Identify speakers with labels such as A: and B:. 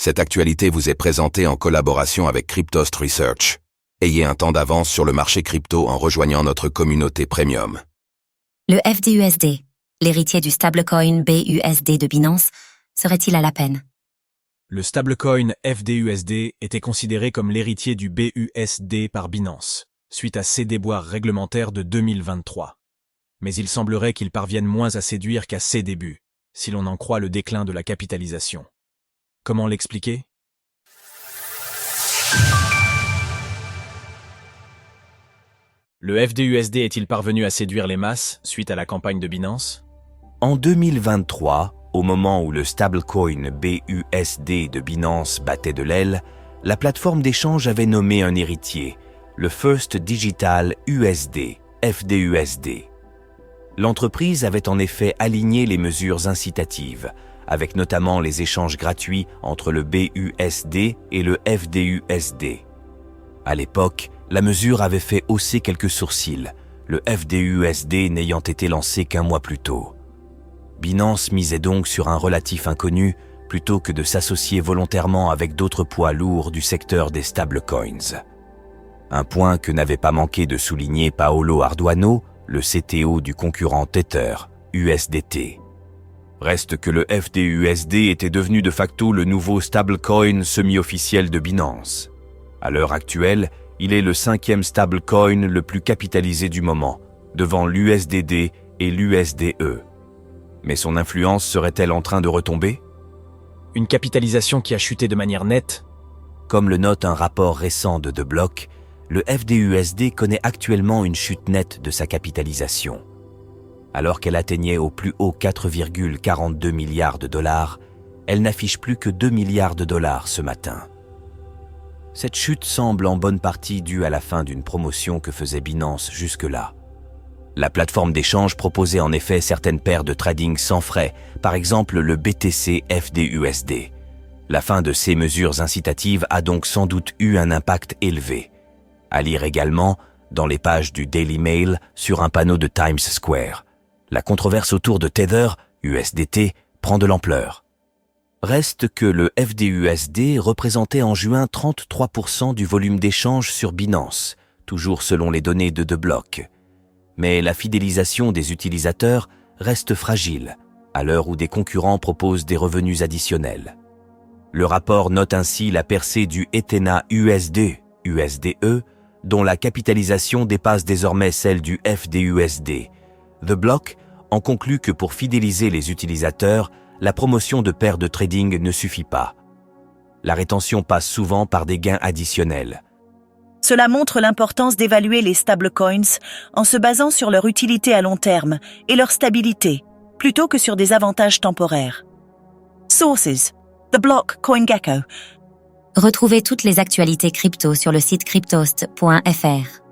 A: Cette actualité vous est présentée en collaboration avec Cryptost Research. Ayez un temps d'avance sur le marché crypto en rejoignant notre communauté premium.
B: Le FDUSD, l'héritier du stablecoin BUSD de Binance, serait-il à la peine?
C: Le stablecoin FDUSD était considéré comme l'héritier du BUSD par Binance, suite à ses déboires réglementaires de 2023. Mais il semblerait qu'il parvienne moins à séduire qu'à ses débuts, si l'on en croit le déclin de la capitalisation. Comment l'expliquer? Le FDUSD est-il parvenu à séduire les masses suite à la campagne de Binance?
D: En 2023, au moment où le stablecoin BUSD de Binance battait de l'aile, la plateforme d'échange avait nommé un héritier, le First Digital USD, FDUSD. L'entreprise avait en effet aligné les mesures incitatives, avec notamment les échanges gratuits entre le BUSD et le FDUSD. À l'époque, la mesure avait fait hausser quelques sourcils, le FDUSD n'ayant été lancé qu'un mois plus tôt. Binance misait donc sur un relatif inconnu plutôt que de s'associer volontairement avec d'autres poids lourds du secteur des stablecoins. Un point que n'avait pas manqué de souligner Paolo Ardoino, le CTO du concurrent Tether, USDT. Reste que le FDUSD était devenu de facto le nouveau stablecoin semi-officiel de Binance. À l'heure actuelle, il est le 5e stablecoin le plus capitalisé du moment, devant l'USDD et l'USDE. Mais son influence serait-elle en train de retomber?
C: Une capitalisation qui a chuté de manière nette?
D: Comme le note un rapport récent de The Block, le FDUSD connaît actuellement une chute nette de sa capitalisation. Alors qu'elle atteignait au plus haut 4,42 milliards de dollars, elle n'affiche plus que 2 milliards de dollars ce matin. Cette chute semble en bonne partie due à la fin d'une promotion que faisait Binance jusque-là. La plateforme d'échange proposait en effet certaines paires de trading sans frais, par exemple le BTC FDUSD. La fin de ces mesures incitatives a donc sans doute eu un impact élevé. À lire également, dans les pages du Daily Mail, sur un panneau de Times Square. La controverse autour de Tether, USDT, prend de l'ampleur. Reste que le FDUSD représentait en juin 33% du volume d'échange sur Binance, toujours selon les données de The Block. Mais la fidélisation des utilisateurs reste fragile, à l'heure où des concurrents proposent des revenus additionnels. Le rapport note ainsi la percée du Ethena USD, USDE, dont la capitalisation dépasse désormais celle du FDUSD. The Block en conclut que pour fidéliser les utilisateurs, la promotion de paires de trading ne suffit pas. La rétention passe souvent par des gains additionnels.
E: Cela montre l'importance d'évaluer les stablecoins en se basant sur leur utilité à long terme et leur stabilité, plutôt que sur des avantages temporaires. Sources: The Block, CoinGecko.
B: Retrouvez toutes les actualités crypto sur le site cryptost.fr.